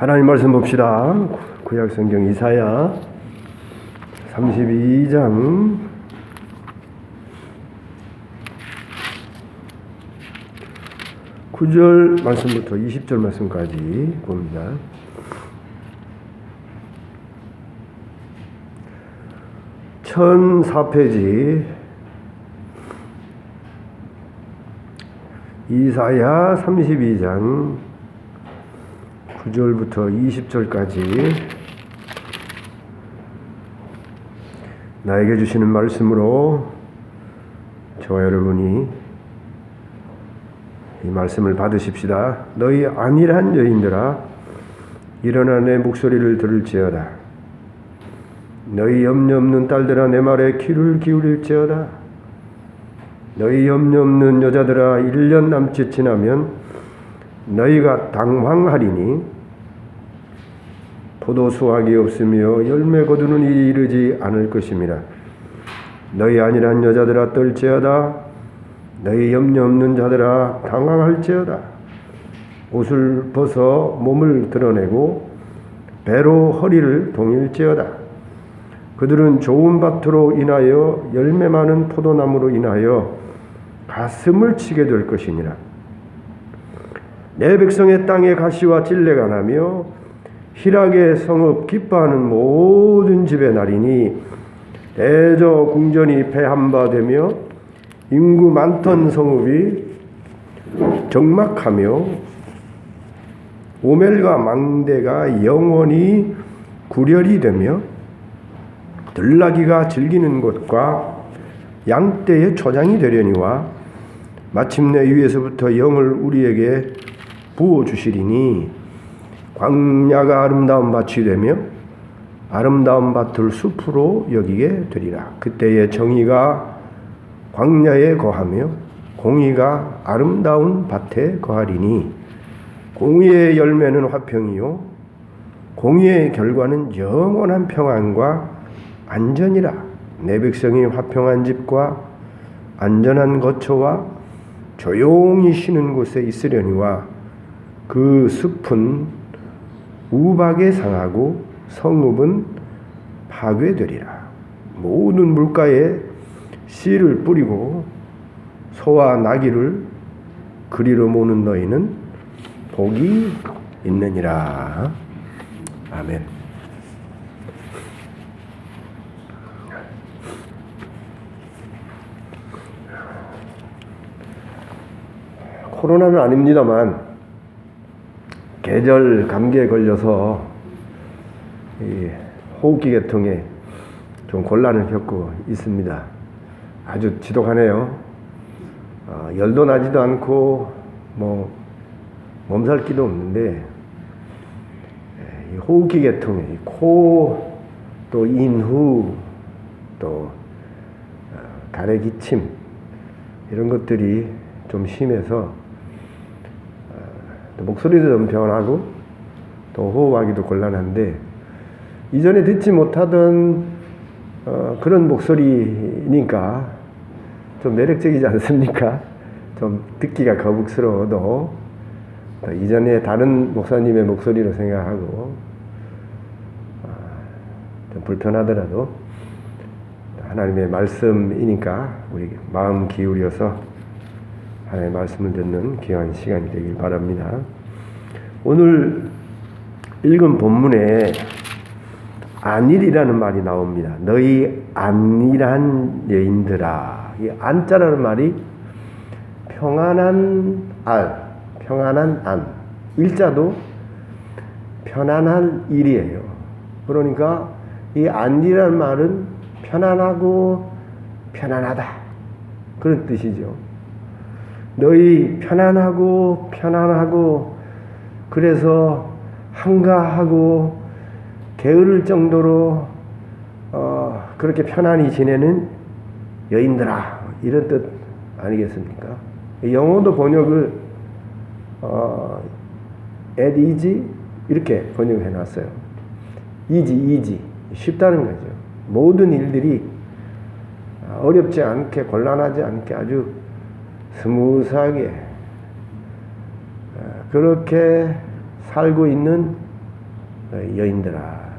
하나님 말씀 봅시다. 구약 성경 이사야 32장 9절 말씀부터 20절 말씀까지 봅니다. (1004페이지) 이사야 32장 9절부터 20절까지 나에게 주시는 말씀으로 저와 여러분이 이 말씀을 받으십시다. 너희 안일한 여인들아, 일어나 내 목소리를 들을지어다. 너희 염려 없는 딸들아, 내 말에 귀를 기울일지어다. 너희 염려 없는 여자들아, 1년 남짓 지나면 너희가 당황하리니 포도 수확이 없으며 열매 거두는 일이 이르지 않을 것임이라. 너희 안일한 여자들아, 떨지어다. 너희 염려 없는 자들아, 당황할지어다. 옷을 벗어 몸을 드러내고 배로 허리를 동일지어다. 그들은 좋은 밭으로 인하여 열매 많은 포도나무로 인하여 가슴을 치게 될 것이니라. 내 백성의 땅에 가시와 찔레가 나며 희락의 성읍 기뻐하는 모든 집의 날이니 대저 궁전이 패한바 되며 인구 많던 성읍이 적막하며 오멜과 망대가 영원히 구렬이 되며 들나귀가 즐기는 곳과 양떼의 초장이 되려니와 마침내 위에서부터 영을 우리에게 부어주시리니 광야가 아름다운 밭이 되며 아름다운 밭을 숲으로 여기게 되리라. 그때의 정의가 광야에 거하며 공의가 아름다운 밭에 거하리니 공의의 열매는 화평이요 공의의 결과는 영원한 평안과 안전이라. 내 백성이 화평한 집과 안전한 거처와 조용히 쉬는 곳에 있으려니와 그 숲은 우박에 상하고 성읍은 파괴되리라. 모든 물가에 씨를 뿌리고 소와 나귀를 그리로 모는 너희는 복이 있느니라. 아멘. 코로나는 아닙니다만 계절 감기에 걸려서 이 호흡기 계통에 좀 곤란을 겪고 있습니다. 아주 지독하네요. 열도 나지도 않고 몸살기도 없는데 이 호흡기 계통에 코 또 인후 또 가래 기침 이런 것들이 좀 심해서 목소리도 좀 변하고 또 호흡하기도 곤란한데 이전에 듣지 못하던 그런 목소리니까 좀 매력적이지 않습니까? 좀 듣기가 거북스러워도 이전에 다른 목사님의 목소리로 생각하고 좀 불편하더라도 하나님의 말씀이니까 우리 마음 기울여서 하나님의 말씀을 듣는 귀한 시간이 되길 바랍니다. 오늘 읽은 본문에 안일이라는 말이 나옵니다. 너희 안일한 여인들아. 이 안자라는 말이 평안한 알, 평안한 안. 일자도 편안한 일이에요. 그러니까 이 안일이라는 말은 편안하고 편안하다 그런 뜻이죠. 너희 편안하고 그래서 한가하고 게으를 정도로 그렇게 편안히 지내는 여인들아, 이런 뜻 아니겠습니까? 영어도 번역을 at easy 이렇게 번역을 해놨어요. easy 쉽다는 거죠. 모든 일들이 어렵지 않게 곤란하지 않게 아주 스무스하게 그렇게 살고 있는 여인들아.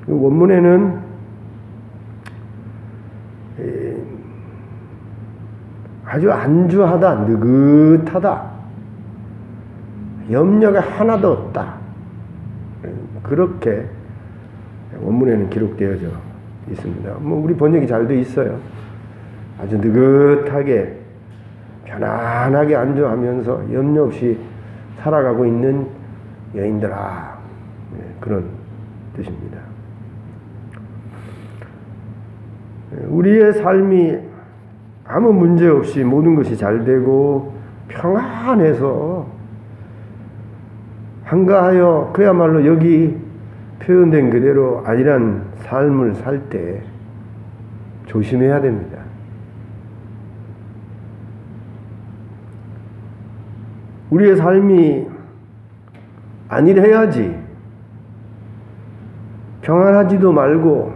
원문에는 아주 안주하다, 느긋하다, 염려가 하나도 없다, 그렇게 원문에는 기록되어져 있습니다. 우리 번역이 잘 돼 있어요. 아주 느긋하게 편안하게 안주하면서 염려 없이 살아가고 있는 여인들아, 그런 뜻입니다. 우리의 삶이 아무 문제 없이 모든 것이 잘 되고 평안해서 한가하여 그야말로 여기 표현된 그대로 안일한 삶을 살 때 조심해야 됩니다. 우리의 삶이 안일해야지, 평안하지도 말고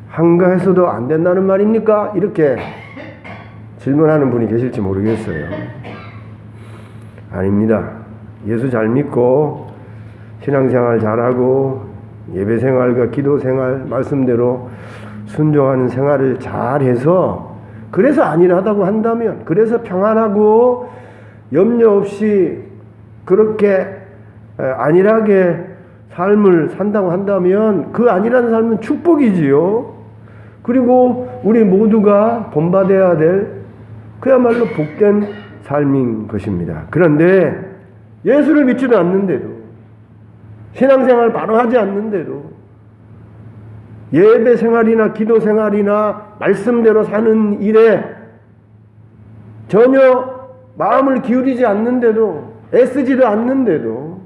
한가해서도 안 된다는 말입니까? 이렇게 질문하는 분이 계실지 모르겠어요. 아닙니다. 예수 잘 믿고 신앙생활 잘하고 예배생활과 기도생활 말씀대로 순종하는 생활을 잘해서, 그래서 안일하다고 한다면, 그래서 평안하고 염려 없이 그렇게 안일하게 삶을 산다고 한다면 그 안일한 삶은 축복이지요. 그리고 우리 모두가 본받아야 될 그야말로 복된 삶인 것입니다. 그런데 예수를 믿지도 않는데도, 신앙생활 바로 하지 않는데도, 예배 생활이나 기도 생활이나 말씀대로 사는 일에 전혀 마음을 기울이지 않는데도, 애쓰지도 않는데도,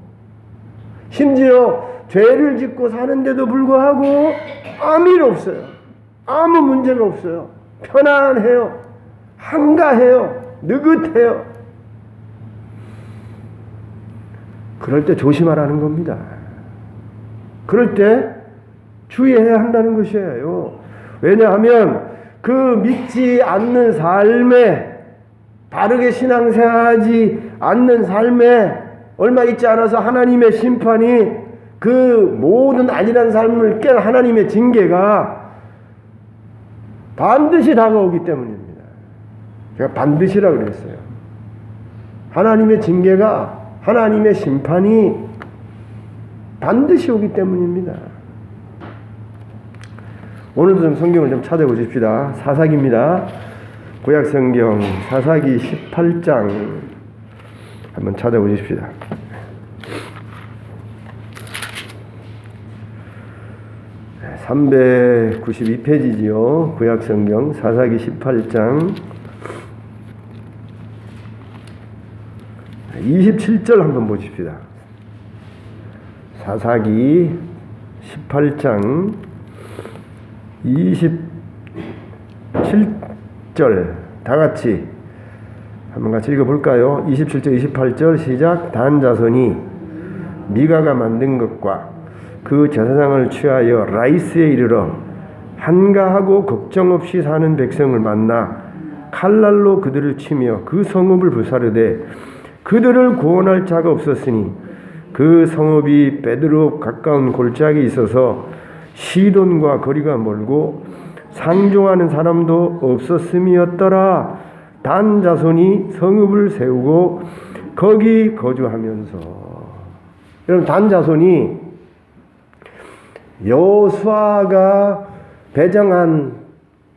심지어 죄를 짓고 사는데도 불구하고 아무 일 없어요. 아무 문제가 없어요. 편안해요. 한가해요. 느긋해요. 그럴 때 조심하라는 겁니다. 그럴 때 주의해야 한다는 것이에요. 왜냐하면 그 믿지 않는 삶에, 바르게 신앙생활하지 않는 삶에 얼마 있지 않아서 하나님의 심판이, 그 모든 안일한 삶을 깰 하나님의 징계가 반드시 다가오기 때문입니다. 제가 반드시라고 그랬어요. 하나님의 징계가, 하나님의 심판이 반드시 오기 때문입니다. 오늘도 좀 성경을 좀 찾아보십시다. 사사기입니다. 구약성경 사사기 18장 한번 찾아보십시다. 네, 392페이지지요. 구약성경 사사기 18장 27절 한번 보십시다. 사사기 18장 27절 다 같이 한번 같이 읽어볼까요? 27절 28절 시작. 단 자손이 미가가 만든 것과 그 제사장을 취하여 라이스에 이르러 한가하고 걱정 없이 사는 백성을 만나 칼날로 그들을 치며 그 성읍을 불사르되 그들을 구원할 자가 없었으니 그 성읍이 베드로 가까운 골짜기에 있어서 시돈과 거리가 멀고 상종하는 사람도 없었음이었더라. 단 자손이 성읍을 세우고 거기 거주하면서. 여러분, 단 자손이 여호수아가 배정한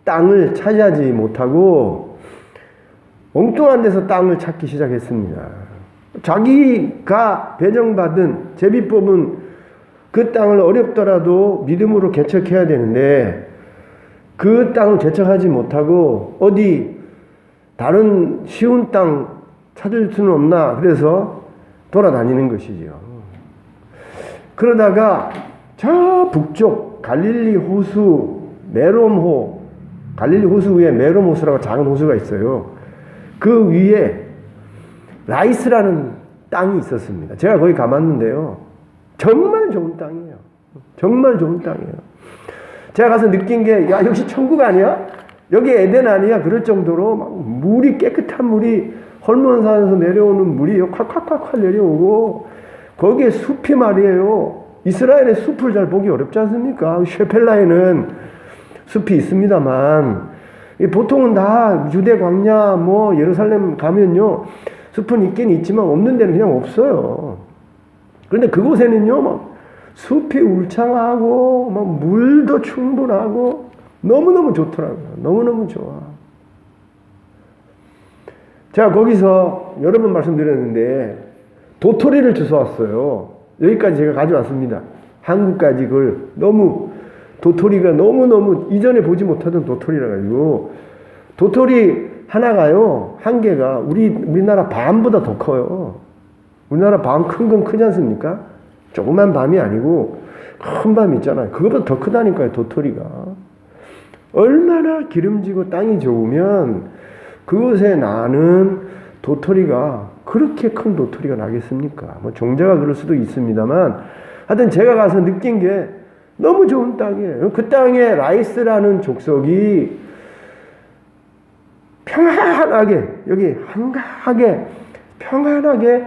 땅을 차지하지 못하고 엉뚱한 데서 땅을 찾기 시작했습니다. 자기가 배정받은, 제비 뽑은 그 땅을 어렵더라도 믿음으로 개척해야 되는데 그 땅을 개척하지 못하고 어디 다른 쉬운 땅 찾을 수는 없나, 그래서 돌아다니는 것이죠. 그러다가 저 북쪽 갈릴리 호수 메롬호, 갈릴리 호수 위에 메롬 호수라고 작은 호수가 있어요. 그 위에 라이스라는 땅이 있었습니다. 제가 거기 가봤는데요, 정말 좋은 땅이에요. 정말 좋은 땅이에요. 제가 가서 느낀 게, 야, 역시 천국 아니야? 여기 에덴 아니야? 그럴 정도로 막 물이, 깨끗한 물이, 헐몬산에서 내려오는 물이 콱콱콱콱 내려오고 거기에 숲이 말이에요. 이스라엘의 숲을 잘 보기 어렵지 않습니까? 쉐펠라에는 숲이 있습니다만 보통은 다 유대 광야 뭐 예루살렘 가면요 숲은 있긴 있지만 없는 데는 그냥 없어요. 그런데 그곳에는요 막 숲이 울창하고 막 물도 충분하고 너무너무 좋더라고요. 너무너무 좋아. 제가 거기서 여러 번 말씀드렸는데 도토리를 주워왔어요. 여기까지 제가 가져왔습니다. 한국까지 그걸 도토리가 너무너무 이전에 보지 못하던 도토리라 가지고 도토리 하나가요 한 개가 우리나라 밤보다 더 커요. 우리나라 밤 큰 건 크지 않습니까? 조그만 밤이 아니고 큰 밤 있잖아요. 그것보다 더 크다니까요. 도토리가 얼마나 기름지고 땅이 좋으면 그곳에 나는 도토리가 그렇게 큰 도토리가 나겠습니까? 뭐 종자가 그럴 수도 있습니다만 하여튼 제가 가서 느낀 게 너무 좋은 땅이에요. 그 땅에 라이스라는 족속이 평안하게 여기 한가하게 평안하게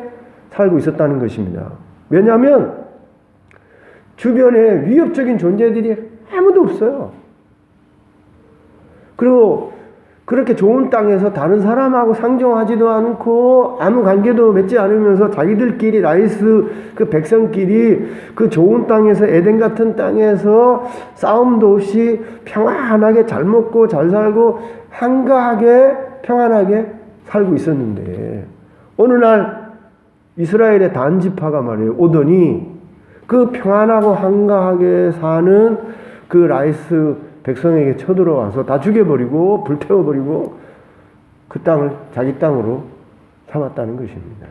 살고 있었다는 것입니다. 왜냐하면 주변에 위협적인 존재들이 아무도 없어요. 그리고 그렇게 좋은 땅에서 다른 사람하고 상종하지도 않고 아무 관계도 맺지 않으면서 자기들끼리 라이스 그 백성끼리 그 좋은 땅에서 에덴 같은 땅에서 싸움도 없이 평안하게 잘 먹고 잘 살고 한가하게 평안하게 살고 있었는데 어느 날 이스라엘의 단지파가 말이에요 오더니 그 평안하고 한가하게 사는 그 라이스 백성에게 쳐들어와서 다 죽여버리고 불태워버리고 그 땅을 자기 땅으로 삼았다는 것입니다.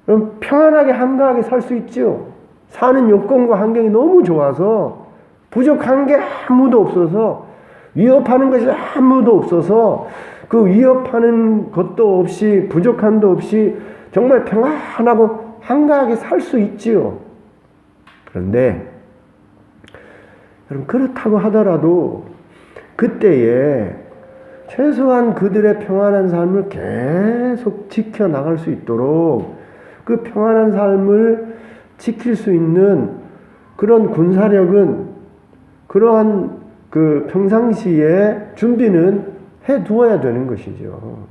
그럼 평안하게 한가하게 살 수 있죠. 사는 요건과 환경이 너무 좋아서 부족한 게 아무도 없어서 위협하는 것이 아무도 없어서 그 위협하는 것도 없이 부족함도 없이 정말 평안하고 한가하게 살 수 있지요. 그런데 여러분 그렇다고 하더라도 그때에 최소한 그들의 평안한 삶을 계속 지켜나갈 수 있도록 그 평안한 삶을 지킬 수 있는 그런 군사력은 그러한 그 평상시에 준비는 해두어야 되는 것이죠.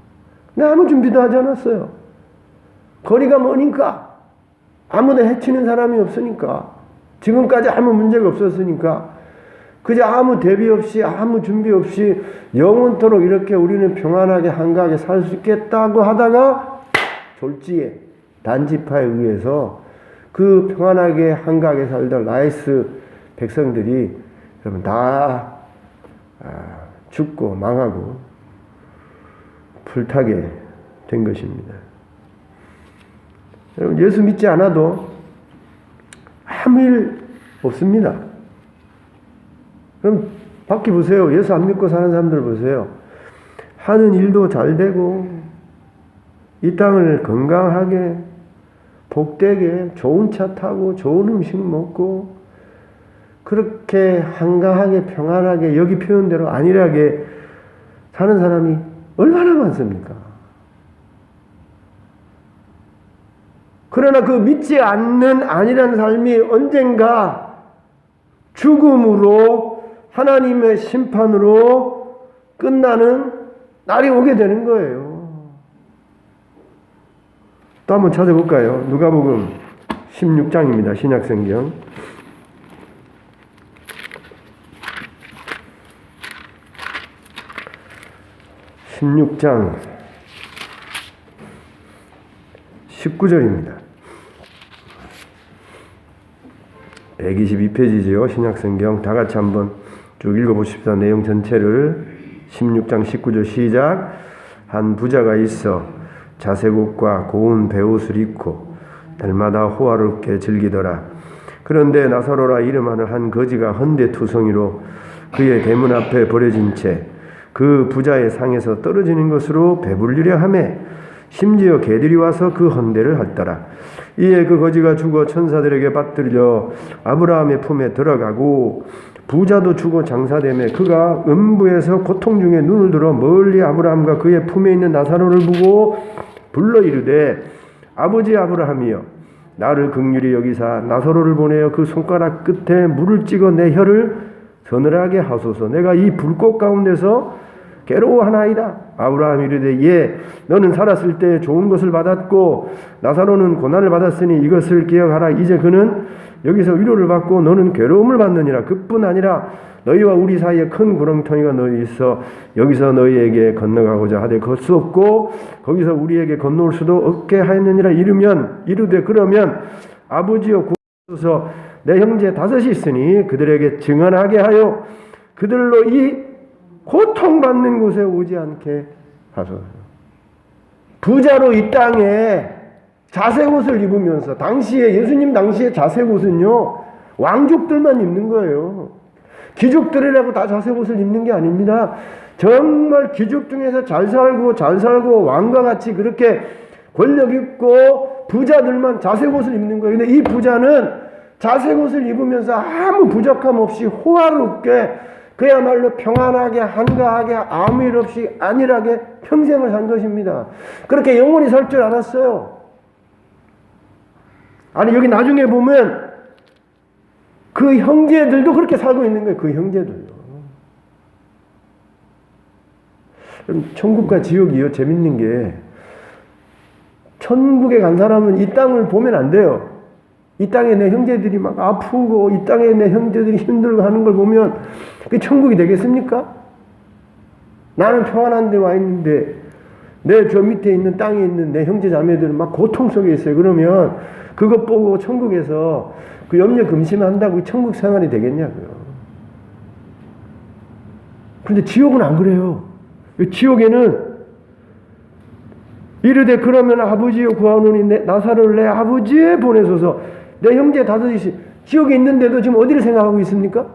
근데 아무 준비도 하지 않았어요. 거리가 머니까 아무도 해치는 사람이 없으니까 지금까지 아무 문제가 없었으니까 그저 아무 대비 없이 아무 준비 없이 영원토록 이렇게 우리는 평안하게 한가하게 살 수 있겠다고 하다가 졸지에 단지파에 의해서 그 평안하게 한가하게 살던 라이스 백성들이 여러분 다 죽고 망하고 불타게 된 것입니다. 여러분 예수 믿지 않아도 아무 일 없습니다. 그럼 밖에 보세요. 예수 안 믿고 사는 사람들 보세요. 하는 일도 잘 되고 이 땅을 건강하게 복되게 좋은 차 타고 좋은 음식 먹고 그렇게 한가하게 평안하게 여기 표현대로 안일하게 사는 사람이 얼마나 많습니까? 그러나 그 믿지 않는 안일한 삶이 언젠가 죽음으로 하나님의 심판으로 끝나는 날이 오게 되는 거예요. 또 한번 찾아볼까요? 누가복음 16장입니다. 신약성경. 16장 19절입니다. 122페이지죠. 신약성경 다 같이 한번 쭉 읽어보십시다. 내용 전체를 16장 19절 시작. 한 부자가 있어 자색옷과 고운 베옷을 입고 날마다 호화롭게 즐기더라. 그런데 나사로라 이름하는 한 거지가 헌데투성이로 그의 대문 앞에 버려진 채 그 부자의 상에서 떨어지는 것으로 배불리려 하매 심지어 개들이 와서 그 헌데를 핥더라. 이에 그 거지가 죽어 천사들에게 받들려 아브라함의 품에 들어가고 부자도 죽어 장사되매 그가 음부에서 고통 중에 눈을 들어 멀리 아브라함과 그의 품에 있는 나사로를 보고 불러 이르되 아버지 아브라함이여 나를 긍휼히 여기사 나사로를 보내어 그 손가락 끝에 물을 찍어 내 혀를 서늘하게 하소서. 내가 이 불꽃 가운데서 괴로워하나이다. 아브라함이 이르되 예 너는 살았을 때 좋은 것을 받았고 나사로는 고난을 받았으니 이것을 기억하라. 이제 그는 여기서 위로를 받고 너는 괴로움을 받느니라. 그뿐 아니라 너희와 우리 사이에 큰 구렁텅이가 너희 있어 여기서 너희에게 건너가고자 하되 걸 수 없고 거기서 우리에게 건너올 수도 없게 하였느니라. 이르되 그러면 아버지여 구하소서 내 형제 다섯이 있으니 그들에게 증언하게 하여 그들로 이 고통받는 곳에 오지 않게 하소서. 부자로 이 땅에 자색옷을 입으면서 당시에 예수님 당시에 자색옷은요 왕족들만 입는 거예요. 귀족들이라고 다 자색옷을 입는 게 아닙니다. 정말 귀족 중에서 잘 살고 왕과 같이 그렇게 권력 있고 부자들만 자색옷을 입는 거예요. 근데 이 부자는 자색옷을 입으면서 아무 부족함 없이 호화롭게 그야말로 평안하게 한가하게 아무 일 없이 안일하게 평생을 산 것입니다. 그렇게 영원히 살 줄 알았어요. 아니 여기 나중에 보면 그 형제들도 그렇게 살고 있는 거예요. 그 형제들도. 천국과 지옥이요 재밌는 게 천국에 간 사람은 이 땅을 보면 안 돼요. 이 땅에 내 형제들이 막 아프고 이 땅에 내 형제들이 힘들고 하는 걸 보면 그게 천국이 되겠습니까? 나는 평안한 데 와 있는데 내 저 밑에 있는 땅에 있는 내 형제 자매들은 막 고통 속에 있어요. 그러면 그것 보고 천국에서 그 염려 금심한다고 천국 생활이 되겠냐고요. 그런데 지옥은 안 그래요. 지옥에는 이르되 그러면 아버지여 구하노니 나사로를 내 아버지에 보내소서. 내 형제 다섯이 지옥에 있는데도 지금 어디를 생각하고 있습니까?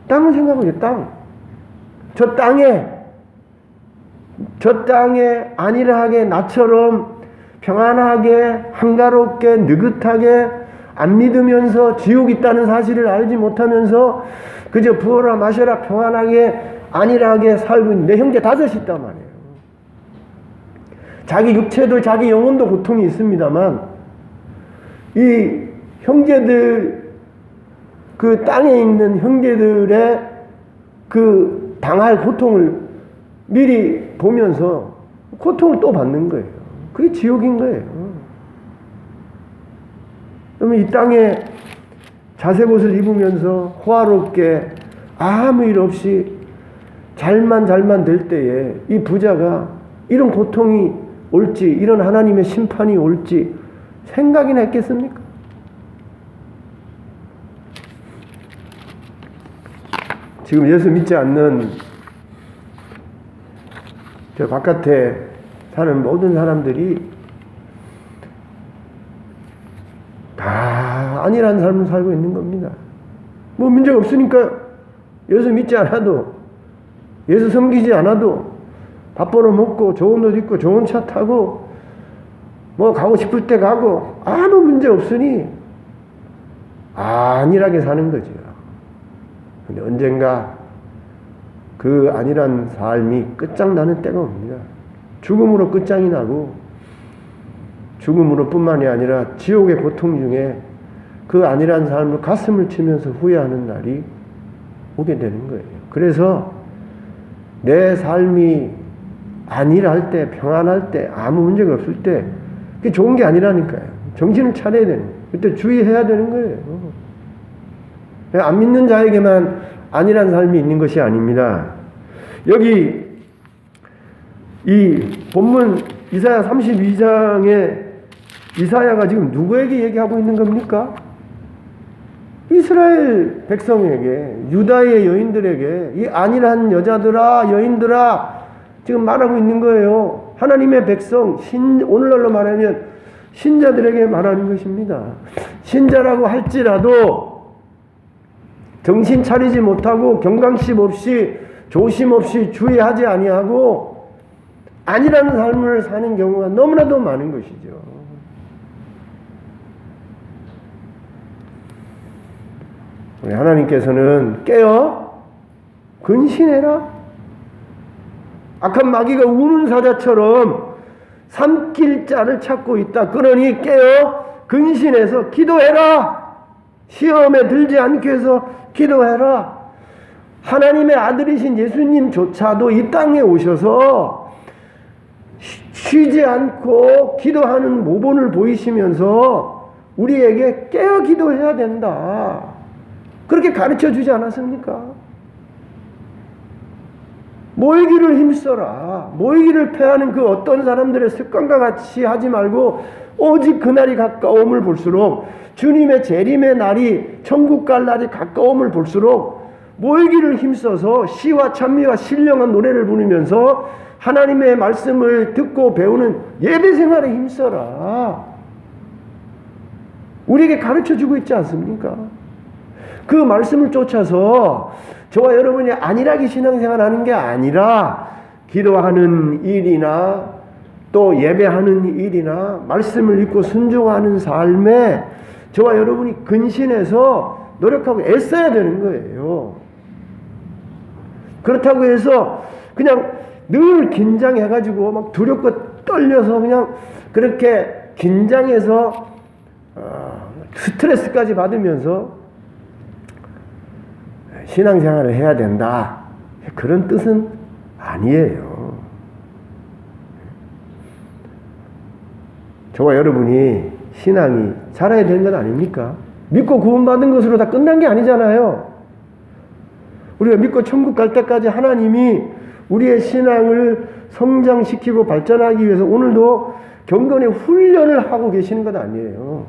땅을 생각하고 있어요. 땅. 저 땅에 안일하게 나처럼 평안하게 한가롭게 느긋하게 안 믿으면서 지옥 있다는 사실을 알지 못하면서 그저 부어라 마셔라 평안하게 안일하게 살고 있는 내 형제 다섯이 있단 말이에요. 자기 육체도 자기 영혼도 고통이 있습니다만 이 형제들 그 땅에 있는 형제들의 그 당할 고통을 미리 보면서 고통을 또 받는 거예요. 그게 지옥인 거예요. 그러면 이 땅에 자색옷을 입으면서 호화롭게 아무 일 없이 잘만 될 때에 이 부자가 이런 고통이 올지 이런 하나님의 심판이 올지 생각이나 했겠습니까? 지금 예수 믿지 않는 저 바깥에 사는 모든 사람들이 다 안일한 삶을 살고 있는 겁니다. 뭐 문제가 없으니까 예수 믿지 않아도 예수 섬기지 않아도 밥 벌어 먹고 좋은 옷 입고 좋은 차 타고 뭐 가고 싶을 때 가고 아무 문제 없으니 안일하게 사는 거죠. 근데 언젠가 그 안일한 삶이 끝장나는 때가 옵니다. 죽음으로 끝장이 나고 죽음으로 뿐만이 아니라 지옥의 고통 중에 그 안일한 삶을 가슴을 치면서 후회하는 날이 오게 되는 거예요. 그래서 내 삶이 안일할 때, 평안할 때, 아무 문제가 없을 때 그게 좋은 게 아니라니까요. 정신을 차려야 되는 거예요. 그때 주의해야 되는 거예요. 안 믿는 자에게만 안일한 삶이 있는 것이 아닙니다. 여기 이 본문 이사야 32장에 이사야가 지금 누구에게 얘기하고 있는 겁니까? 이스라엘 백성에게, 유다의 여인들에게, 이 안일한 여자들아, 여인들아 지금 말하고 있는 거예요. 하나님의 백성, 오늘날로 말하면 신자들에게 말하는 것입니다. 신자라고 할지라도 정신 차리지 못하고 경각심 없이 조심 없이 주의하지 아니하고 안일한 삶을 사는 경우가 너무나도 많은 것이죠. 우리 하나님께서는 깨어 근신해라. 악한 마귀가 우는 사자처럼 삼킬 자를 찾고 있다. 그러니 깨어 근신해서 기도해라. 시험에 들지 않게 해서 기도해라. 하나님의 아들이신 예수님조차도 이 땅에 오셔서 쉬지 않고 기도하는 모본을 보이시면서 우리에게 깨어 기도해야 된다. 그렇게 가르쳐 주지 않았습니까? 모이기를 힘써라. 모이기를 패하는 그 어떤 사람들의 습관과 같이 하지 말고 오직 그날이 가까움을 볼수록, 주님의 재림의 날이, 천국 갈 날이 가까움을 볼수록 모이기를 힘써서 시와 찬미와 신령한 노래를 부르면서 하나님의 말씀을 듣고 배우는 예배 생활에 힘써라. 우리에게 가르쳐주고 있지 않습니까? 그 말씀을 쫓아서 저와 여러분이 안일하게 신앙생활 하는 게 아니라 기도하는 일이나 또 예배하는 일이나 말씀을 읽고 순종하는 삶에 저와 여러분이 근신해서 노력하고 애써야 되는 거예요. 그렇다고 해서 그냥 늘 긴장해가지고 막 두렵고 떨려서 그냥 그렇게 긴장해서 스트레스까지 받으면서 신앙생활을 해야 된다. 그런 뜻은 아니에요. 저와 여러분이 신앙이 자라야 되는 건 아닙니까? 믿고 구원받은 것으로 다 끝난 게 아니잖아요. 우리가 믿고 천국 갈 때까지 하나님이 우리의 신앙을 성장시키고 발전하기 위해서 오늘도 경건의 훈련을 하고 계시는 것 아니에요.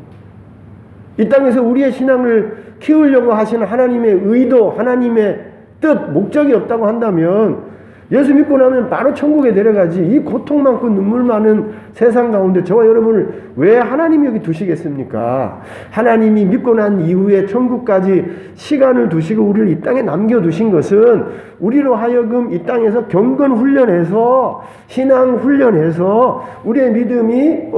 이 땅에서 우리의 신앙을 키우려고 하시는 하나님의 의도, 하나님의 뜻, 목적이 없다고 한다면 예수 믿고 나면 바로 천국에 데려가지, 이 고통 많고 눈물 많은 세상 가운데 저와 여러분을 왜 하나님이 여기 두시겠습니까? 하나님이 믿고 난 이후에 천국까지 시간을 두시고 우리를 이 땅에 남겨두신 것은 우리로 하여금 이 땅에서 경건 훈련해서, 신앙 훈련해서 우리의 믿음이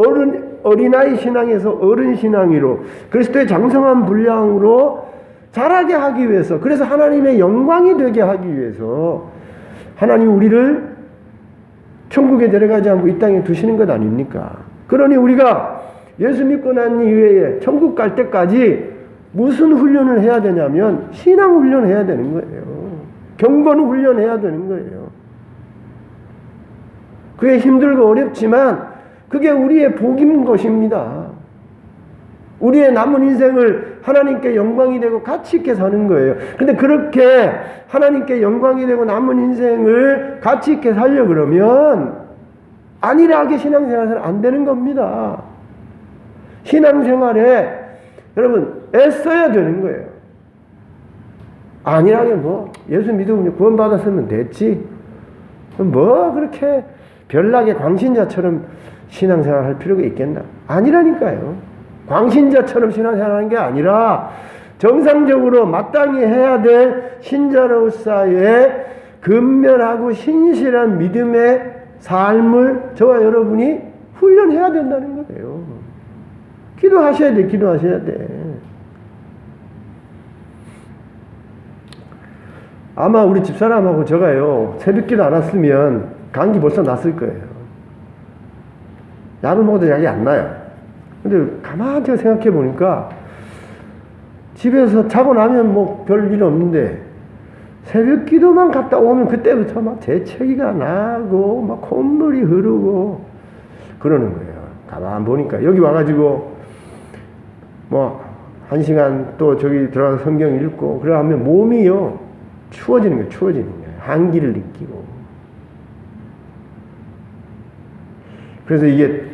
어린아이 신앙에서 어른 신앙으로, 그리스도의 장성한 분량으로 자라게 하기 위해서, 그래서 하나님의 영광이 되게 하기 위해서 하나님 우리를 천국에 데려가지 않고 이 땅에 두시는 것 아닙니까? 그러니 우리가 예수 믿고 난 이후에 천국 갈 때까지 무슨 훈련을 해야 되냐면 신앙 훈련해야 되는 거예요. 경건 훈련해야 되는 거예요. 그게 힘들고 어렵지만 그게 우리의 복인 것입니다. 우리의 남은 인생을 하나님께 영광이 되고 가치 있게 사는 거예요. 근데 그렇게 하나님께 영광이 되고 남은 인생을 가치 있게 살려 그러면 안일하게 신앙생활은 안 되는 겁니다. 신앙생활에 여러분 애써야 되는 거예요. 안일하게 뭐 예수 믿으면 구원받았으면 됐지, 뭐 그렇게 별나게 광신자처럼 신앙생활 할 필요가 있겠나? 아니라니까요. 광신자처럼 신앙생활하는 게 아니라 정상적으로 마땅히 해야 될 신자로서의 근면하고 신실한 믿음의 삶을 저와 여러분이 훈련해야 된다는 거예요. 기도하셔야 돼. 기도하셔야 돼. 아마 우리 집사람하고 저가요, 새벽기도 안 왔으면 감기 벌써 났을 거예요. 약을 먹어도 약이 안 나요. 근데 가만히 생각해 보니까 집에서 자고 나면 뭐 별일 없는데 새벽 기도만 갔다 오면 그때부터 막 재채기가 나고 막 콧물이 흐르고 그러는 거예요. 가만히 보니까 여기 와가지고 뭐 1시간 또 저기 들어가서 성경 읽고 그러면 몸이요 추워지는 거예요. 추워지는 거예요. 한기를 느끼고. 그래서 이게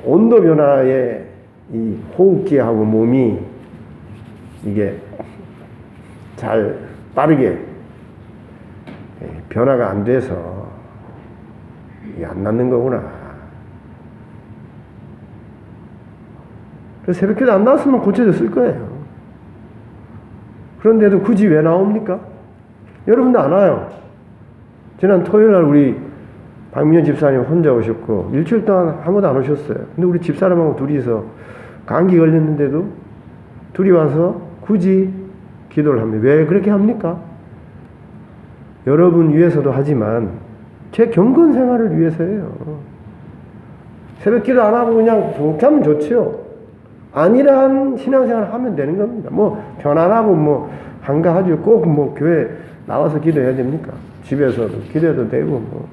온도 변화에 이 호흡기하고 몸이 이게 잘 빠르게 변화가 안 돼서 이게 안 낫는 거구나. 그래서 새벽기도 안 나왔으면 고쳐졌을 거예요. 그런데도 굳이 왜 나옵니까? 여러분도 안 와요. 지난 토요일 날 우리 박민현 집사님 혼자 오셨고 일주일 동안 아무도 안 오셨어요. 근데 우리 집사람하고 둘이서 감기 걸렸는데도 둘이 와서 굳이 기도를 합니다. 왜 그렇게 합니까? 여러분 위해서도 하지만 제 경건 생활을 위해서예요. 새벽 기도 안 하고 그냥 좋게 하면 좋지요. 아니란 신앙생활을 하면 되는 겁니다. 뭐 편안하고 뭐 한가하죠. 꼭 뭐 교회 나와서 기도해야 됩니까? 집에서도 기도해도 되고 뭐.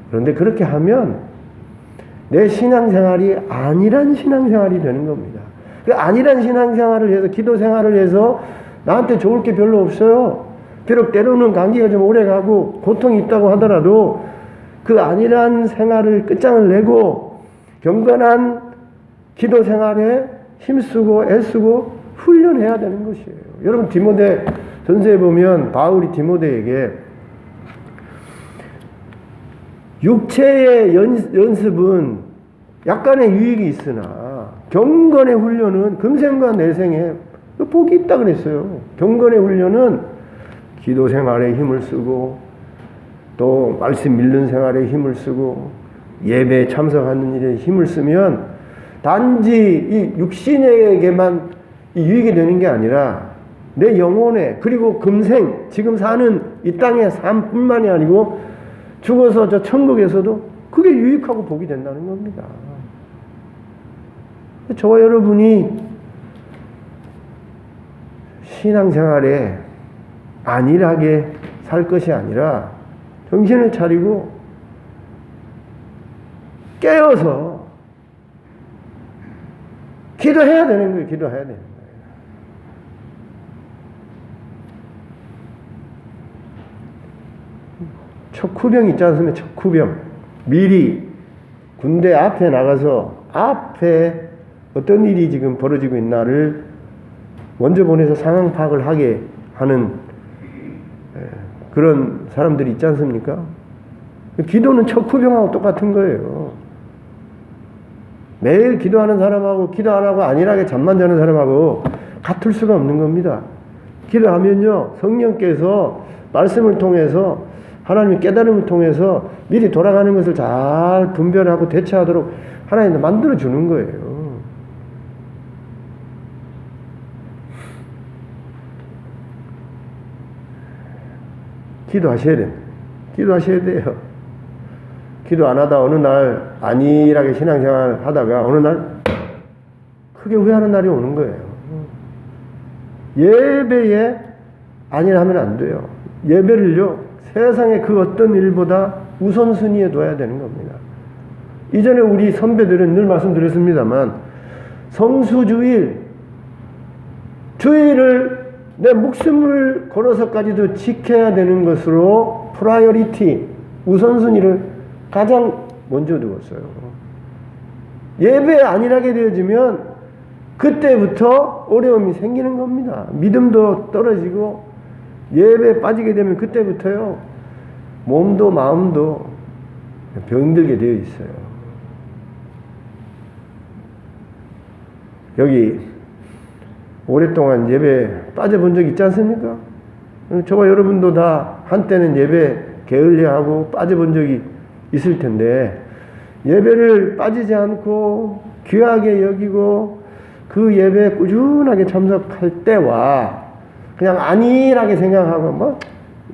그런데 그렇게 하면 내 신앙생활이 아니란 신앙생활이 되는 겁니다. 그 아니란 신앙생활을 해서 기도 생활을 해서 나한테 좋을 게 별로 없어요. 비록 때로는 감기가 좀 오래 가고 고통이 있다고 하더라도 그 아니란 생활을 끝장을 내고 경건한 기도 생활에 힘쓰고 애쓰고 훈련해야 되는 것이에요. 여러분 디모데 전서에 보면 바울이 디모데에게 육체의 연습은 약간의 유익이 있으나 경건의 훈련은 금생과 내생에 복이 있다 그랬어요. 경건의 훈련은 기도 생활에 힘을 쓰고 또 말씀 읽는 생활에 힘을 쓰고 예배에 참석하는 일에 힘을 쓰면 단지 이 육신에게만 이 유익이 되는 게 아니라 내 영혼에 그리고 금생 지금 사는 이 땅의 삶뿐만이 아니고 죽어서 저 천국에서도 그게 유익하고 복이 된다는 겁니다. 저와 여러분이 신앙생활에 안일하게 살 것이 아니라 정신을 차리고 깨어서 기도해야 되는 거예요. 기도해야 되는 거예요. 척후병 있지 않습니까? 척후병. 미리 군대 앞에 나가서 앞에 어떤 일이 지금 벌어지고 있나를 먼저 보내서 상황 파악을 하게 하는 그런 사람들이 있지 않습니까? 기도는 척후병하고 똑같은 거예요. 매일 기도하는 사람하고 기도 안 하고 안일하게 잠만 자는 사람하고 같을 수가 없는 겁니다. 기도하면요, 성령께서 말씀을 통해서 하나님의 깨달음을 통해서 미리 돌아가는 것을 잘 분별하고 대처하도록 하나님이 만들어 주는 거예요. 기도하셔야 돼요. 기도하셔야 돼요. 기도 안 하다 어느 날 안일하게 신앙생활 하다가 어느 날 크게 후회하는 날이 오는 거예요. 예배에 안일하면 안 돼요. 예배를요, 세상의 그 어떤 일보다 우선순위에 둬야 되는 겁니다. 이전에 우리 선배들은 늘 말씀드렸습니다만 성수주일, 주일을 내 목숨을 걸어서까지도 지켜야 되는 것으로 프라이어리티, 우선순위를 가장 먼저 두었어요. 예배에 안일하게 되어지면 그때부터 어려움이 생기는 겁니다. 믿음도 떨어지고 예배에 빠지게 되면 그때부터요, 몸도 마음도 병들게 되어 있어요. 여기 오랫동안 예배 빠져본 적 있지 않습니까? 저와 여러분도 다 한때는 예배 게을리하고 빠져본 적이 있을 텐데, 예배를 빠지지 않고 귀하게 여기고 그 예배에 꾸준하게 참석할 때와 그냥 안일하게 생각하고 뭐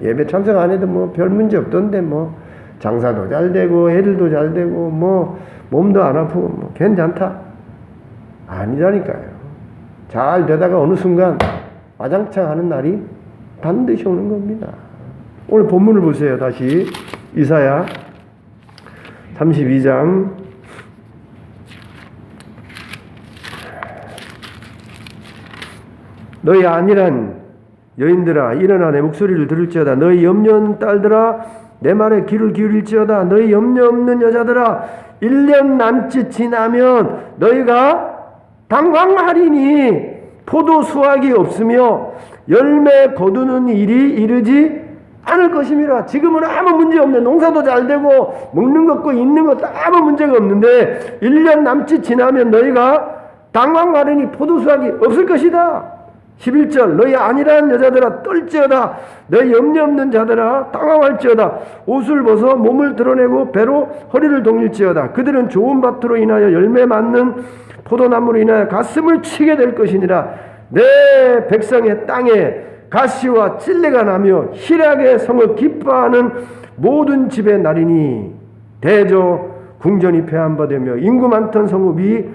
예배 참석 안 해도 뭐 별 문제 없던데 뭐 장사도 잘 되고 애들도 잘 되고 뭐 몸도 안 아프고 뭐 괜찮다. 아니라니까요. 잘 되다가 어느 순간 와장창 하는 날이 반드시 오는 겁니다. 오늘 본문을 보세요. 다시 이사야 32장 '너희 안일한 여인들아, 일어나 내 목소리를 들을지어다. 너희 염려 없는 딸들아, 내 말에 귀를 기울일지어다. 너희 염려 없는 여자들아, 1년 남짓 지나면 너희가 당황하리니 포도 수확이 없으며 열매 거두는 일이 이르지 않을 것임이라. 지금은 아무 문제 없네. 농사도 잘 되고 먹는 것고 있는 것도 아무 문제가 없는데 1년 남짓 지나면 너희가 당황하리니 포도 수확이 없을 것이다. 11절 너희 안일한 여자들아 떨지어다. 너희 염려 없는 자들아 당황할지어다. 옷을 벗어 몸을 드러내고 배로 허리를 동일지어다. 그들은 좋은 밭으로 인하여 열매 맺는 포도나무로 인하여 가슴을 치게 될 것이니라. 내 백성의 땅에 가시와 찔레가 나며 희락의 성을 기뻐하는 모든 집의 날이니 대저 궁전이 폐한바되며 인구 많던 성읍이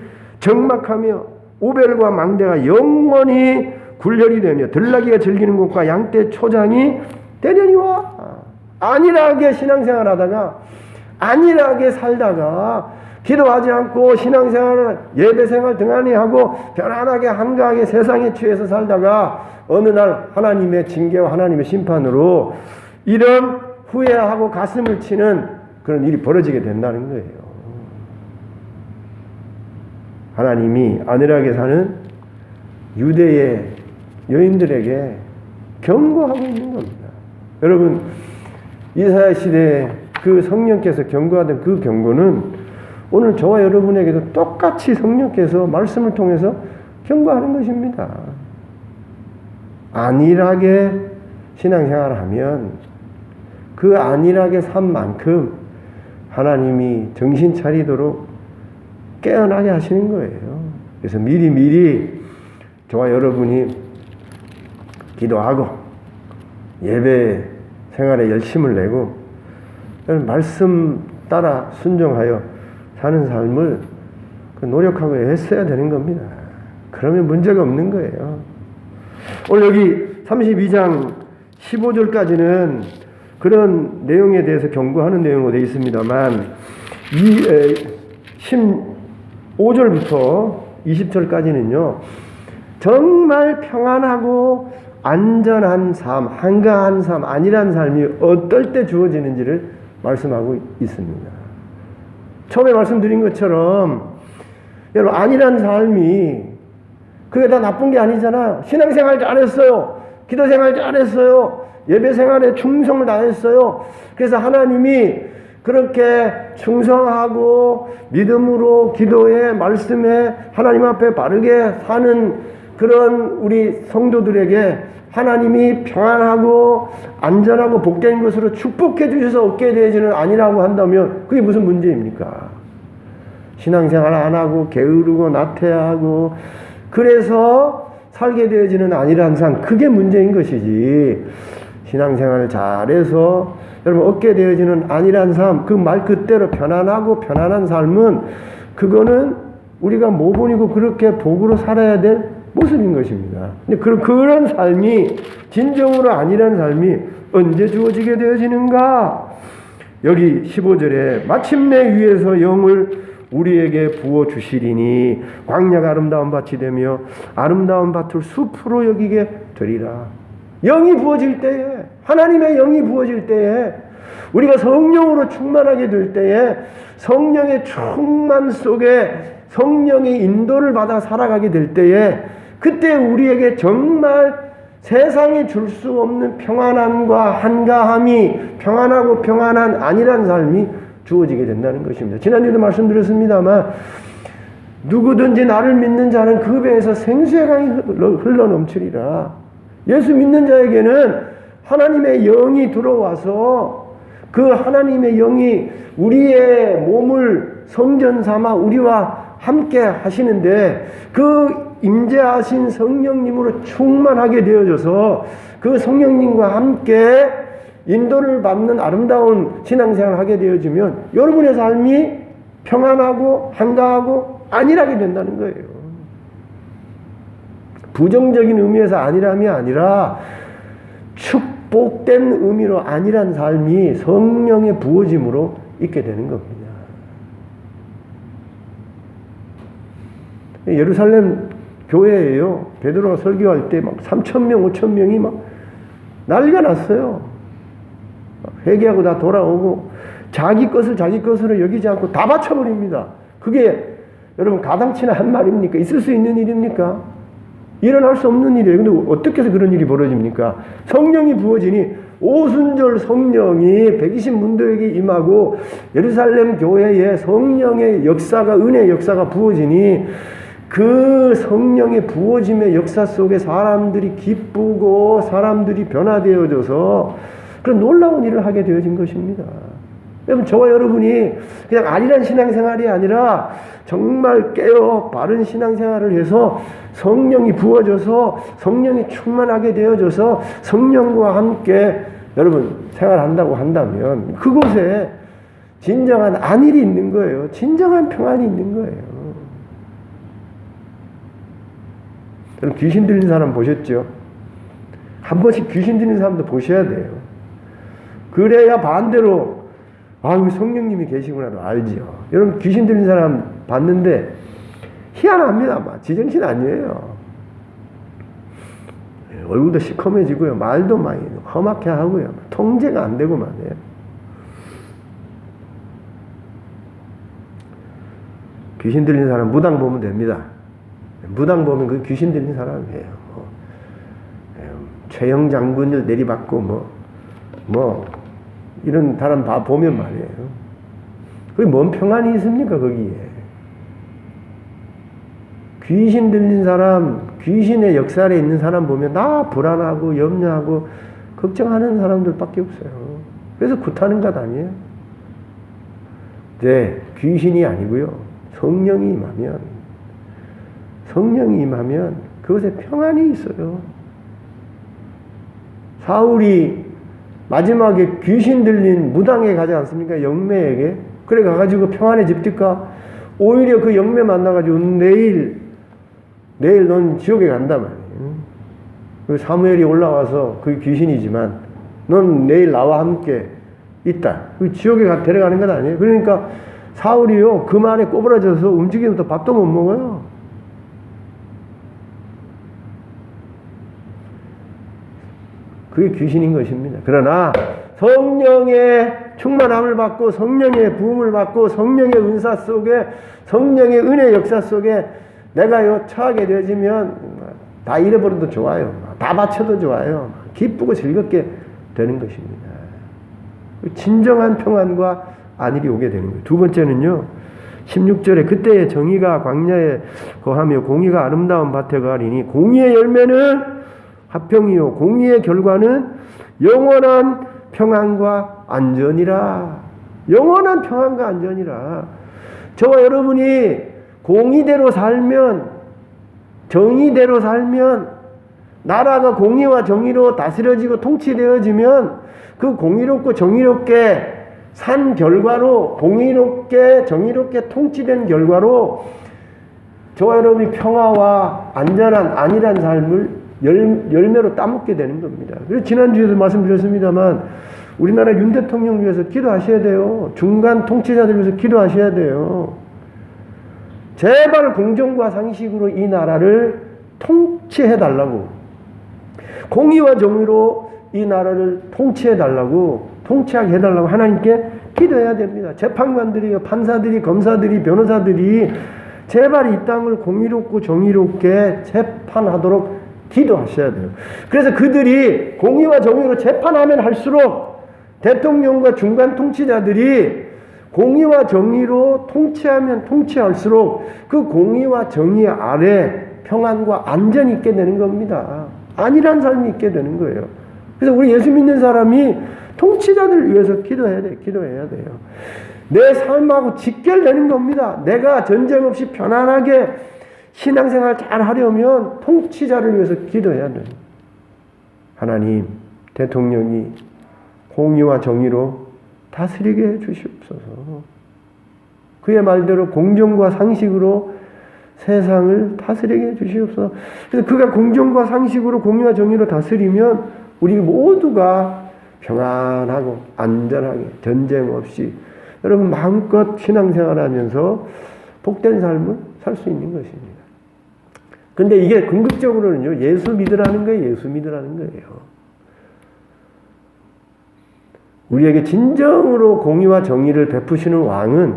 적막하며 오벨과 망대가 영원히 굴렬이 되며 들나귀가 즐기는 곳과 양떼 초장이 대련이와 안일하게 신앙생활하다가 안일하게 살다가 기도하지 않고 신앙생활을 예배생활 등한히 하고 편안하게 한가하게 세상에 취해서 살다가 어느 날 하나님의 징계와 하나님의 심판으로 이런 후회하고 가슴을 치는 그런 일이 벌어지게 된다는 거예요. 하나님이 안일하게 사는 유대의 여인들에게 경고하고 있는 겁니다. 여러분, 이사야 시대에 그 성령께서 경고하던 그 경고는 오늘 저와 여러분에게도 똑같이 성령께서 말씀을 통해서 경고하는 것입니다. 안일하게 신앙생활을 하면 그 안일하게 산 만큼 하나님이 정신 차리도록 깨어나게 하시는 거예요. 그래서 미리 저와 여러분이 기도하고 예배 생활에 열심을 내고 말씀 따라 순종하여 사는 삶을 노력하고 애써야 되는 겁니다. 그러면 문제가 없는 거예요. 오늘 여기 32장 15절까지는 그런 내용에 대해서 경고하는 내용으로 되어 있습니다만 15절부터 20절까지는요. 정말 평안하고 안전한 삶, 한가한 삶, 안일한 삶이 어떨 때 주어지는지를 말씀하고 있습니다. 처음에 말씀드린 것처럼 여러분 안일한 삶이 그게 다 나쁜 게 아니잖아요. 신앙생활 잘했어요. 기도생활 잘했어요. 예배생활에 충성을 다했어요. 그래서 하나님이 그렇게 충성하고 믿음으로 기도에 말씀에 하나님 앞에 바르게 사는 그런 우리 성도들에게 하나님이 평안하고 안전하고 복된 것으로 축복해 주셔서 얻게 되어지는 아니라고 한다면 그게 무슨 문제입니까? 신앙생활 안 하고 게으르고 나태하고 그래서 살게 되어지는 아니란 삶, 그게 문제인 것이지 신앙생활을 잘해서 여러분 얻게 되어지는 아니란 삶, 그 말 그대로 편안하고 편안한 삶은 그거는 우리가 모본이고 그렇게 복으로 살아야 될 모습인 것입니다. 근데 그런 삶이 진정으로 아니란 삶이 언제 주어지게 되어지는가? 여기 15절에 마침내 위에서 영을 우리에게 부어주시리니 광야가 아름다운 밭이 되며 아름다운 밭을 숲으로 여기게 되리라. 영이 부어질 때에, 하나님의 영이 부어질 때에, 우리가 성령으로 충만하게 될 때에 성령의 충만 속에 성령의 인도를 받아 살아가게 될 때에 그때 우리에게 정말 세상에 줄 수 없는 평안함과 한가함이 평안하고 평안한 안일한 삶이 주어지게 된다는 것입니다. 지난주에도 말씀드렸습니다만 누구든지 나를 믿는 자는 그 배에서 생수의 강이 흘러넘치리라. 예수 믿는 자에게는 하나님의 영이 들어와서 그 하나님의 영이 우리의 몸을 성전 삼아 우리와 함께 하시는데 그 임재하신 성령님으로 충만하게 되어져서 그 성령님과 함께 인도를 받는 아름다운 신앙생활을 하게 되어지면 여러분의 삶이 평안하고 한가하고 안일하게 된다는 거예요. 부정적인 의미에서 안일함이 아니라 축복된 의미로 안일한 삶이 성령의 부어짐으로 있게 되는 겁니다. 예루살렘 교회예요. 베드로가 설교할 때 막 3,000명, 5,000명이 막 난리가 났어요. 회개하고 다 돌아오고 자기 것으로 여기지 않고 다 바쳐버립니다. 그게 여러분 가당치나 한 말입니까? 있을 수 있는 일입니까? 일어날 수 없는 일이에요. 근데 어떻게 해서 그런 일이 벌어집니까? 성령이 부어지니 오순절 성령이 120문도에게 임하고 예루살렘 교회에 성령의 역사가 은혜의 역사가 부어지니 그 성령의 부어짐의 역사 속에 사람들이 기쁘고 사람들이 변화되어져서 그런 놀라운 일을 하게 되어진 것입니다. 여러분, 저와 여러분이 그냥 안일한 신앙생활이 아니라 정말 깨어 바른 신앙생활을 해서 성령이 부어져서 성령이 충만하게 되어져서 성령과 함께 여러분 생활한다고 한다면 그곳에 진정한 안일이 있는 거예요. 진정한 평안이 있는 거예요. 여러분 귀신 들린 사람 보셨죠? 한 번씩 귀신 들린 사람도 보셔야 돼요. 그래야 반대로 아유 성령님이 계시구나도 알죠. 여러분 귀신 들린 사람 봤는데 희한합니다. 막 지정신 아니에요. 얼굴도 시커매지고요. 말도 많이 험하게 하고요. 통제가 안 되고 말이에요. 귀신 들린 사람 무당 보면 됩니다. 무당 보면 그 귀신 들린 사람이에요. 최영 장군을 내리받고 이런 사람 다 보면 말이에요. 그게 뭔 평안이 있습니까 거기에. 귀신 들린 사람, 귀신의 역살에 있는 사람 보면 다 불안하고 염려하고 걱정하는 사람들밖에 없어요. 그래서 굿하는 것 아니에요. 네, 귀신이 아니고요. 성령이 임하면 그것에 평안이 있어요. 사울이 마지막에 귀신 들린 무당에 가지 않습니까? 영매에게. 그래 가가지고 평안해집니까? 오히려 그 영매 만나가지고 내일 넌 지옥에 간다 말이에요. 그 사무엘이 올라와서 그 귀신이지만 넌 내일 나와 함께 있다. 그 지옥에 데려가는 것 아니에요. 그러니까 사울이요 그 말에 꼬부라져서 움직이면서 밥도 못 먹어요. 그게 귀신인 것입니다. 그러나 성령의 충만함을 받고 성령의 부음을 받고 성령의 은사 속에 성령의 은혜 역사 속에 내가요 처하게 되어지면 다 잃어버려도 좋아요. 다 바쳐도 좋아요. 기쁘고 즐겁게 되는 것입니다. 진정한 평안과 안일이 오게 되는 거예요. 두 번째는요. 16절에 그때의 정의가 광야에 거하며 공의가 아름다운 밭에 거하리니 공의의 열매는 화평이요 공의의 결과는 영원한 평안과 안전이라. 영원한 평안과 안전이라. 저와 여러분이 공의대로 살면 정의대로 살면 나라가 공의와 정의로 다스려지고 통치되어지면 그 공의롭고 정의롭게 산 결과로 공의롭게 정의롭게 통치된 결과로 저와 여러분이 평화와 안전한 안일한 삶을 열매로 따먹게 되는 겁니다. 그래서 지난주에도 말씀드렸습니다만 우리나라 윤 대통령 위해서 기도하셔야 돼요. 중간 통치자들 위해서 기도하셔야 돼요. 제발 공정과 상식으로 이 나라를 통치해달라고, 공의와 정의로 이 나라를 통치해달라고, 통치하게 해달라고 하나님께 기도해야 됩니다. 재판관들이, 판사들이, 검사들이, 변호사들이 제발 이 땅을 공의롭고 정의롭게 재판하도록 기도하셔야 돼요. 그래서 그들이 공의와 정의로 재판하면 할수록 대통령과 중간 통치자들이 공의와 정의로 통치하면 통치할수록 그 공의와 정의 아래 평안과 안전이 있게 되는 겁니다. 안일한 삶이 있게 되는 거예요. 그래서 우리 예수 믿는 사람이 통치자들을 위해서 기도해야 돼요. 내 삶하고 직결되는 겁니다. 내가 전쟁 없이 편안하게 신앙생활 잘 하려면 통치자를 위해서 기도해야 돼요. 하나님, 대통령이 공의와 정의로 다스리게 해 주시옵소서. 그의 말대로 공정과 상식으로 세상을 다스리게 해 주시옵소서. 그래서 그가 공정과 상식으로 공의와 정의로 다스리면 우리 모두가 평안하고 안전하게 전쟁 없이 여러분 마음껏 신앙생활하면서 복된 삶을 살 수 있는 것입니다. 근데 이게 궁극적으로는요, 예수 믿으라는 거예요. 우리에게 진정으로 공의와 정의를 베푸시는 왕은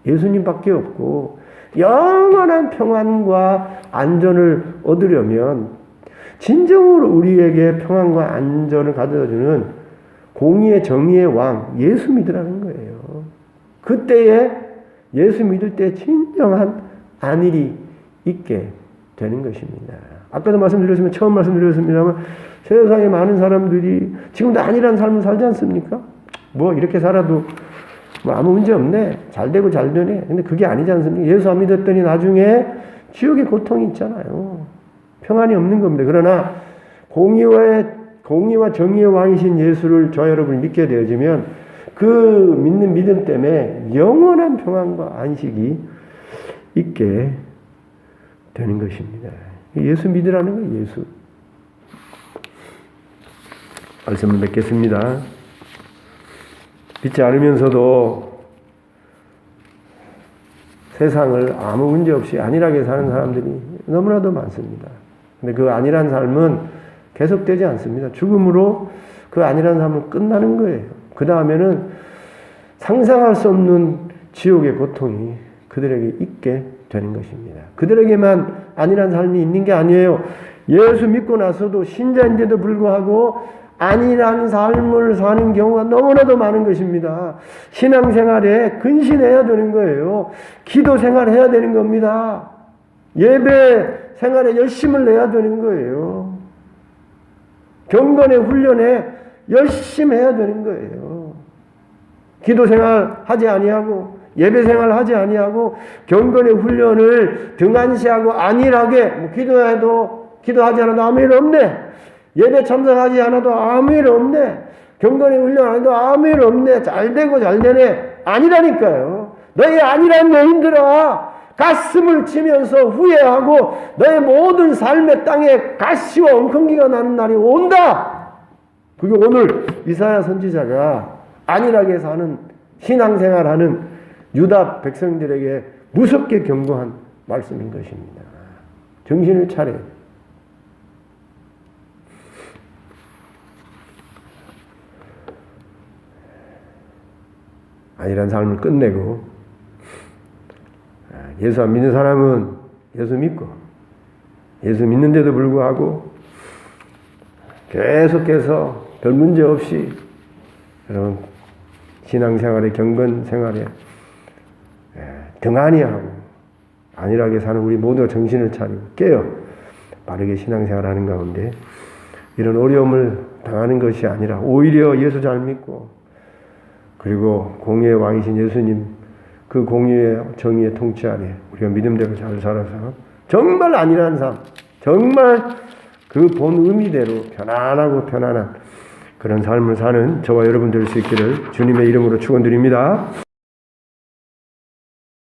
예수님밖에 없고, 영원한 평안과 안전을 얻으려면 진정으로 우리에게 평안과 안전을 가져다주는 공의의 정의의 왕 예수 믿으라는 거예요. 그때에 예수 믿을 때 진정한 안일이 있게 되는 것입니다. 아까도 말씀드렸으면 처음 말씀드렸습니다만 세상에 많은 사람들이 지금도 안일한 삶을 살지 않습니까? 뭐 이렇게 살아도 뭐 아무 문제 없네. 잘 되고 잘 되네. 근데 그게 아니지 않습니까? 예수 안 믿었더니 나중에 지옥의 고통이 있잖아요. 평안이 없는 겁니다. 그러나 공의와 정의의 왕이신 예수를 저 여러분이 믿게 되어지면 그 믿는 믿음 때문에 영원한 평안과 안식이 있게 되는 것입니다. 예수 믿으라는 거예요. 예수. 말씀을 맺겠습니다. 믿지 않으면서도 세상을 아무 문제 없이 안일하게 사는 사람들이 너무나도 많습니다. 근데 그 안일한 삶은 계속되지 않습니다. 죽음으로 그 안일한 삶은 끝나는 거예요. 그 다음에는 상상할 수 없는 지옥의 고통이 그들에게 있게 되는 것입니다. 그들에게만 안일한 삶이 있는 게 아니에요. 예수 믿고 나서도 신자인데도 불구하고 안일한 삶을 사는 경우가 너무나도 많은 것입니다. 신앙생활에 근신해야 되는 거예요. 기도 생활해야 되는 겁니다. 예배 생활에 열심을 내야 되는 거예요. 경건의 훈련에 열심히 해야 되는 거예요. 기도 생활 하지 아니하고 예배 생활 하지 아니하고 경건의 훈련을 등한시하고 안일하게 기도하지 않아도 아무 일 없네. 예배 참석하지 않아도 아무 일 없네. 경건의 훈련 안 해도 아무 일 없네. 잘 되고 잘 되네. 아니라니까요. 너희 안일한 여인들아, 가슴을 치면서 후회하고 너의 모든 삶의 땅에 가시와 엉겅기가 나는 날이 온다. 그게 오늘 이사야 선지자가 안일하게 사는 신앙생활하는 유다 백성들에게 무섭게 경고한 말씀인 것입니다. 정신을 차려요. 안일한 삶을 끝내고 예수 안 믿는 사람은 예수 믿고 예수 믿는데도 불구하고 계속해서 별 문제 없이 여러분 신앙생활에 경건생활에 등한히 하고 안일하게 사는 우리 모두가 정신을 차리고 깨어 바르게 신앙생활하는 가운데 이런 어려움을 당하는 것이 아니라 오히려 예수 잘 믿고 그리고 공의의 왕이신 예수님 그 공의의 정의의 통치 아래 우리가 믿음대로 잘 살아서 정말 안일한 삶, 정말 그 본 의미대로 편안하고 편안한 그런 삶을 사는 저와 여러분 될 수 있기를 주님의 이름으로 축원드립니다.